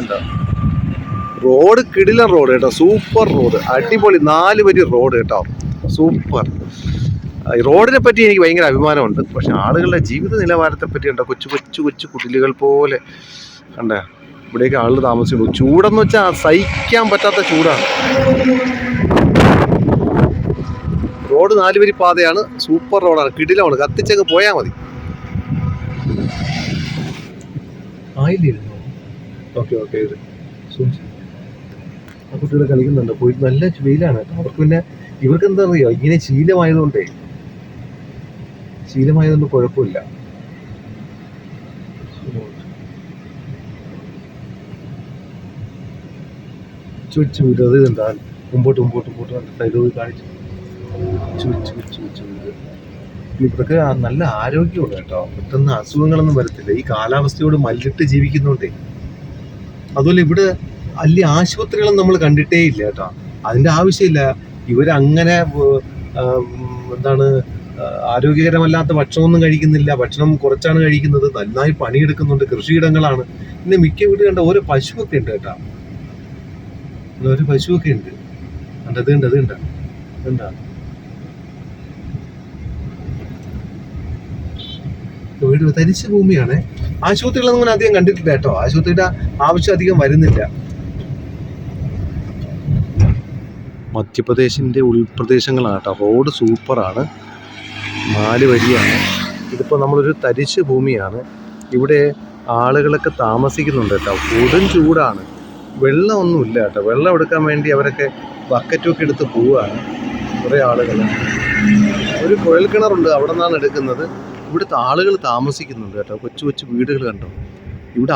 എന്താ റോഡ്, കിടിലൻ റോഡ് കേട്ടോ, സൂപ്പർ റോഡ്, അടിപൊളി 4 വരി റോഡ് കേട്ടോ, സൂപ്പർ. ഈ റോഡിനെ പറ്റി എനിക്ക് ഭയങ്കര അഭിമാനമുണ്ട്. പക്ഷെ ആളുകളുടെ ജീവിത നിലവാരത്തെ പറ്റി കണ്ടോ, കൊച്ചു കൊച്ചു കൊച്ചു കുടിലുകൾ പോലെ കണ്ട ഇവിടേക്ക് ആളുകൾ താമസിക്കുന്നു. ചൂടെന്ന് വെച്ചാൽ സഹിക്കാൻ പറ്റാത്ത ചൂടാണ്. റോഡ് 4 വരി പാതയാണ്, സൂപ്പർ റോഡാണ്, കിടിലമാണ്, കത്തിച്ചങ്ങ് പോയാൽ മതി. ആയില്ലായിരുന്നു. ഓക്കെ ഓക്കെ, ഇത് ആ കുട്ടികൾ കളിക്കുന്നുണ്ട്, പോയി നല്ല വെയിലാണ്. അവർക്ക് പിന്നെ ഇവർക്ക് എന്താ അറിയോ, ഇങ്ങനെ ശീലമായതുകൊണ്ട് കുഴപ്പമില്ല. ചുച്ചു അത് എന്താ മുമ്പോട്ട് സൈഡ് കാണിച്ചു ഇവർക്ക് നല്ല ആരോഗ്യമുണ്ട് കേട്ടോ, പെട്ടെന്ന് അസുഖങ്ങളൊന്നും വരത്തില്ല. ഈ കാലാവസ്ഥയോട് മല്ലിട്ട് ജീവിക്കുന്നോണ്ടേ. അതുപോലെ ഇവിടെ വലിയ ആശുപത്രികളൊന്നും നമ്മൾ കണ്ടിട്ടേ ഇല്ല കേട്ടോ. അതിൻ്റെ ആവശ്യമില്ല. ഇവരങ്ങനെ എന്താണ് ആരോഗ്യകരമല്ലാത്ത ഭക്ഷണമൊന്നും കഴിക്കുന്നില്ല. ഭക്ഷണം കുറച്ചാണ് കഴിക്കുന്നത്. നന്നായി പണിയെടുക്കുന്നുണ്ട്. കൃഷിയിടങ്ങളാണ്. പിന്നെ മിക്ക വീട് കണ്ട ഓരോ പശുവൊക്കെ ഉണ്ട് കേട്ടോ. ഒരു പശുവൊക്കെ ഉണ്ട്. അത് കണ്ട വീട് തരിശ് ഭൂമിയാണ്. ആശുപത്രികളൊന്നും അങ്ങനെ അധികം കണ്ടിട്ടില്ല കേട്ടോ. ആശുപത്രിയുടെ ആവശ്യം അധികം വരുന്നില്ല. മധ്യപ്രദേശിൻ്റെ ഉൾപ്രദേശങ്ങളാണ് കേട്ടോ. റോഡ് സൂപ്പറാണ്, 4 വരിയാണ്. ഇതിപ്പോൾ നമ്മളൊരു തരിശ് ഭൂമിയാണ്. ഇവിടെ ആളുകളൊക്കെ താമസിക്കുന്നുണ്ട് കേട്ടോ. കൊടും ചൂടാണ്, വെള്ളമൊന്നുമില്ല കേട്ടോ. വെള്ളം എടുക്കാൻ വേണ്ടി അവരൊക്കെ ബക്കറ്റൊക്കെ എടുത്ത് പോവുകയാണ് കുറേ ആളുകൾ. ഒരു കുഴൽക്കിണറുണ്ട്, അവിടെ നിന്നാണ് എടുക്കുന്നത്. ഇവിടുത്തെ ആളുകൾ താമസിക്കുന്നുണ്ട് കേട്ടോ. കൊച്ചു കൊച്ചു വീടുകൾ കണ്ടോ. ഇവിടെ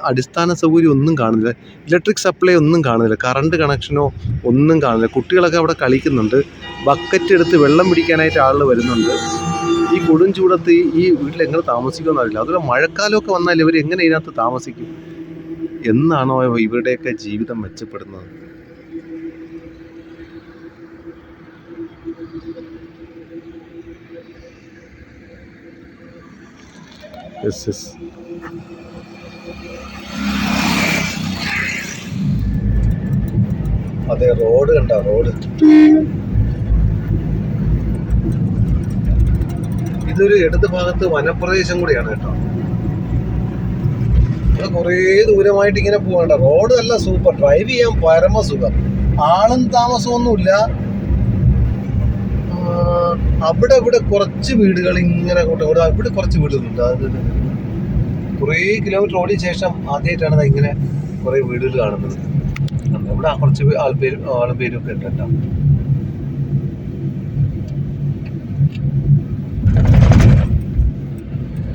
അടിസ്ഥാന സൗകര്യം ഒന്നും കാണുന്നില്ല. ഇലക്ട്രിക് സപ്ലൈ ഒന്നും കാണുന്നില്ല. കറണ്ട് കണക്ഷനോ ഒന്നും കാണുന്നില്ല. കുട്ടികളൊക്കെ അവിടെ കളിക്കുന്നുണ്ട്. ബക്കറ്റ് എടുത്ത് വെള്ളം പിടിക്കാനായിട്ട് ആളുകൾ വരുന്നുണ്ട്. ഈ കൊടും ചൂടത്ത് ഈ വീട്ടിൽ എങ്ങനെ താമസിക്കുമെന്ന് അറിയില്ല. അതുപോലെ മഴക്കാലമൊക്കെ വന്നാൽ ഇവർ എങ്ങനെ ഇതിനകത്ത് താമസിക്കും? എന്നാണോ ഇവരുടെയൊക്കെ ജീവിതം മെച്ചപ്പെടുന്നത്? അതെ, റോഡ് കണ്ടോ, റോഡ്. ഇതൊരു ഇടത് ഭാഗത്ത് വനപ്രദേശം കൂടിയാണ് കേട്ടോ. കുറേ ദൂരമായിട്ട് ഇങ്ങനെ പോകണ്ട. റോഡ് നല്ല സൂപ്പർ, ഡ്രൈവ് ചെയ്യാൻ പരമസുഖം. ആളും താമസമൊന്നുമില്ല. ഇവിടെ കുറച്ച് വീടുകൾ ഇങ്ങനെ ഇവിടെ കുറച്ച് വീടുകളുണ്ട്. അത് കുറേ കിലോമീറ്റർ ഓടിയ ശേഷം ആദ്യമായിട്ടാണ് ഇങ്ങനെ കുറേ വീടുകൾ കാണുന്നത്. ഇവിടെ കുറച്ച് ആളും പേരും ഒക്കെ ഉണ്ട് കേട്ടോ.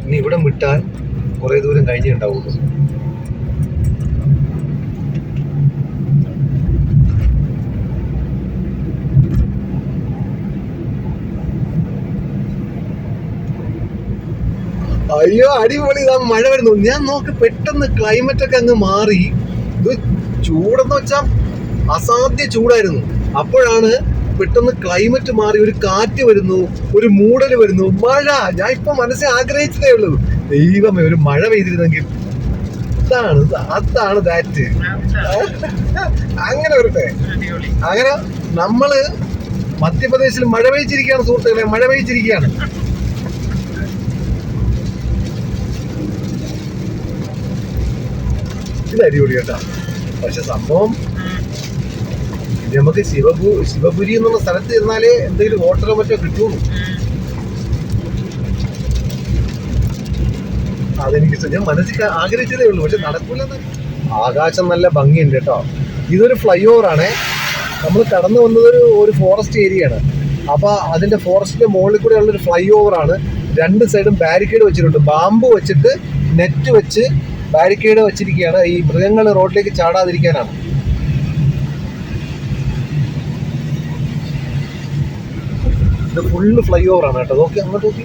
ഇനി ഇവിടെ വിട്ടാൽ കുറേ ദൂരം കഴിഞ്ഞേ ഉണ്ടാവുള്ളൂ. അയ്യോ അടിപൊളി, മഴ വരുന്നു. ഞാൻ നോക്ക്, പെട്ടെന്ന് ക്ലൈമറ്റ് ഒക്കെ അങ്ങ് മാറി. ഇത് ചൂടെന്ന് വെച്ചാൽ അസാധ്യ ചൂടായിരുന്നു. അപ്പോഴാണ് പെട്ടെന്ന് ക്ലൈമറ്റ് മാറി, ഒരു കാറ്റ് വരുന്നു, ഒരു മൂടൽ വരുന്നു, മഴ. ഞാൻ ഇപ്പൊ മനസ്സിൽ ആഗ്രഹിച്ചതേ ഉള്ളൂ, ദൈവമേ ഒരു മഴ പെയ്തിരുന്നെങ്കിൽ. അതാണ് ദാറ്റ്. അങ്ങനെ വരട്ടെ. അങ്ങനെ നമ്മള് മധ്യപ്രദേശിൽ മഴ പെയ്ച്ചിരിക്കുകയാണ് സുഹൃത്തുക്കളെ, മഴ പെയ്ച്ചിരിക്കുകയാണ്. ഇത് അടിപൊളി കേട്ടോ. പക്ഷെ സംഭവം നമുക്ക് ശിവപുരി എന്നുള്ള സ്ഥലത്ത് ചെന്നാലേ എന്തെങ്കിലും ഹോട്ടലോ മറ്റോ കിട്ടുള്ളൂ. അതെനിക്ക് ഞാൻ മനസ്സിൽ ആഗ്രഹിച്ചതേ ഉള്ളൂ, പക്ഷെ നടക്കൂലെന്ന്. ആകാശം നല്ല ഭംഗിയുണ്ട് കേട്ടോ. ഇതൊരു ഫ്ലൈ ഓവറാണ്. നമ്മൾ കടന്നു വന്നത് ഒരു ഫോറസ്റ്റ് ഏരിയയാണ്. അപ്പൊ അതിന്റെ ഫോറസ്റ്റിന്റെ മുകളിൽ കൂടെ ഉള്ളൊരു ഫ്ലൈ ഓവറാണ്. 2 സൈഡും ബാരിക്കേഡ് വെച്ചിട്ടുണ്ട്. ബാമ്പു വെച്ചിട്ട് നെറ്റ് വെച്ച് ബാരിക്കേഡ് വെച്ചിരിക്കുകയാണ്. ഈ മൃഗങ്ങൾ റോഡിലേക്ക് ചാടാതിരിക്കാനാണ്. ഇത് ഫുള്ള് ഫ്ലൈ ഓവറാണ് കേട്ടോ. നോക്കി അങ്ങോട്ട് നോക്കി.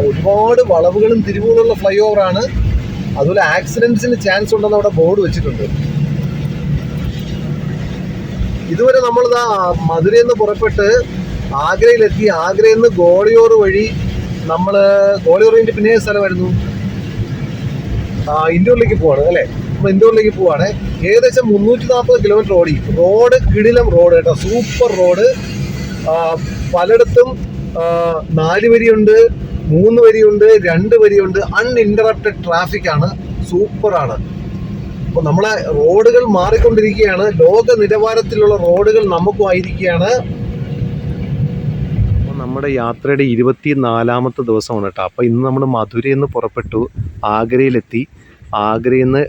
ഒരുപാട് വളവുകളും തിരിവുകളുള്ള ഫ്ലൈ ഓവറാണ്. അതുപോലെ ആക്സിഡൻസിന് ചാൻസ് ഉണ്ടെന്ന് അവിടെ ബോർഡ് വെച്ചിട്ടുണ്ട്. ഇതുവരെ നമ്മളിതാ മധുരയിൽ നിന്ന് പുറപ്പെട്ട് ആഗ്രയിലെത്തി. ആഗ്രയിൽ നിന്ന് ഗോളിയോർ വഴി നമ്മൾ ഗോളിയോർ കഴിഞ്ഞിട്ട് പിന്നെ സ്ഥലമായിരുന്നു, ഇൻഡോറിലേക്ക് പോവാണ് അല്ലേ. നമ്മൾ ഇൻഡോറിലേക്ക് പോവാണ്. ഏകദേശം 340 കിലോമീറ്റർ ഓടി. റോഡ് കിടിലം റോഡ് കേട്ടോ, സൂപ്പർ റോഡ്. പലയിടത്തും 4 വരിയുണ്ട്, 3 വരിയുണ്ട്, 2 വരിയുണ്ട്. അൺഇൻറ്ററപ്റ്റഡ് ട്രാഫിക്കാണ്, സൂപ്പറാണ്. അപ്പോൾ നമ്മളെ റോഡുകൾ മാറിക്കൊണ്ടിരിക്കുകയാണ്. ലോക നിലവാരത്തിലുള്ള റോഡുകൾ നമുക്കും ആയിരിക്കുകയാണ്. നമ്മുടെ യാത്രയുടെ 24ാമത്തെ ദിവസമാണ് കേട്ടോ. അപ്പോൾ ഇന്ന് നമ്മൾ മധുരയിൽ നിന്ന് പുറപ്പെട്ടു, ആഗ്രയിലെത്തി. ആഗ്രയിൽ നിന്ന്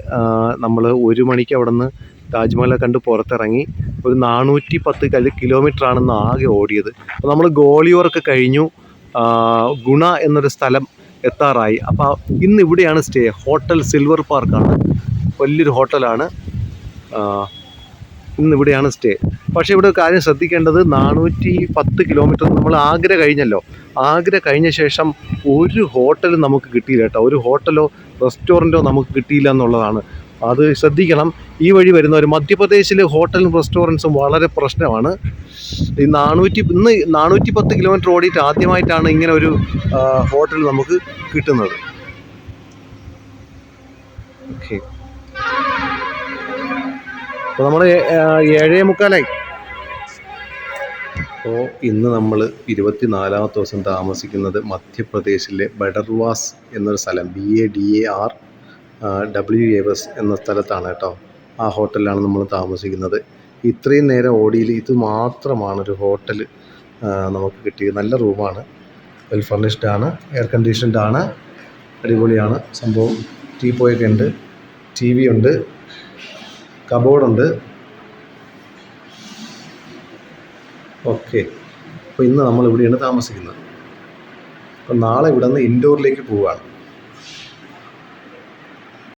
നമ്മൾ 1 മണിക്ക് അവിടെ നിന്ന് താജ്മഹൽ കണ്ട് പുറത്തിറങ്ങി. ഒരു 410 കിലോമീറ്ററാണെന്ന് ആകെ ഓടിയത്. അപ്പോൾ നമ്മൾ ഗോളിയോറൊക്കെ കഴിഞ്ഞു, ഗുണ എന്നൊരു സ്ഥലം എത്താറായി. അപ്പോൾ ഇന്ന് ഇവിടെയാണ് സ്റ്റേ. ഹോട്ടൽ സിൽവർ പാർക്കാണ്, വലിയൊരു ഹോട്ടലാണ്. ഇന്നിവിടെയാണ് സ്റ്റേ. പക്ഷേ ഇവിടെ കാര്യം ശ്രദ്ധിക്കേണ്ടത്, 410 കിലോമീറ്റർ നമ്മൾ ആഗ്ര കഴിഞ്ഞല്ലോ. ആഗ്ര കഴിഞ്ഞ ശേഷം ഒരു ഹോട്ടലും നമുക്ക് കിട്ടിയില്ല കേട്ടോ. ഒരു ഹോട്ടലോ റെസ്റ്റോറൻറ്റോ നമുക്ക് കിട്ടിയില്ല എന്നുള്ളതാണ്. അത് ശ്രദ്ധിക്കണം. ഈ വഴി വരുന്നവർ, മധ്യപ്രദേശിലെ ഹോട്ടലും റെസ്റ്റോറൻറ്റ്സും വളരെ പ്രശ്നമാണ്. ഇന്ന് 410 കിലോമീറ്റർ ഓടിയിട്ട് ആദ്യമായിട്ടാണ് ഇങ്ങനെ ഒരു ഹോട്ടൽ നമുക്ക് കിട്ടുന്നത്. ഓക്കെ, അപ്പോൾ നമ്മൾ 7:45. അപ്പോൾ ഇന്ന് നമ്മൾ 24ാമത്തെ ദിവസം താമസിക്കുന്നത് മധ്യപ്രദേശിലെ ബഡർവാസ് എന്നൊരു സ്ഥലം, BADARWAS എന്ന സ്ഥലത്താണ് കേട്ടോ. ആ ഹോട്ടലിലാണ് നമ്മൾ താമസിക്കുന്നത്. ഇത്രയും നേരം ഓടിയിൽ ഇത് മാത്രമാണ് ഒരു ഹോട്ടൽ നമുക്ക് കിട്ടിയത്. നല്ല റൂമാണ്, വെൽ ഫർണിഷ്ഡ് ആണ്, എയർ കണ്ടീഷൻഡ് ആണ്, അടിപൊളിയാണ് സംഭവം. ടീപ്പോയൊക്കെ ഉണ്ട്, TV ഉണ്ട്, കബോർഡുണ്ട്. ഓക്കെ, അപ്പോൾ ഇന്ന് നമ്മൾ ഇവിടെയാണ് താമസിക്കുന്നത്. അപ്പോൾ നാളെ ഇവിടെ നിന്ന് ഇൻഡോറിലേക്ക് പോവുകയാണ്.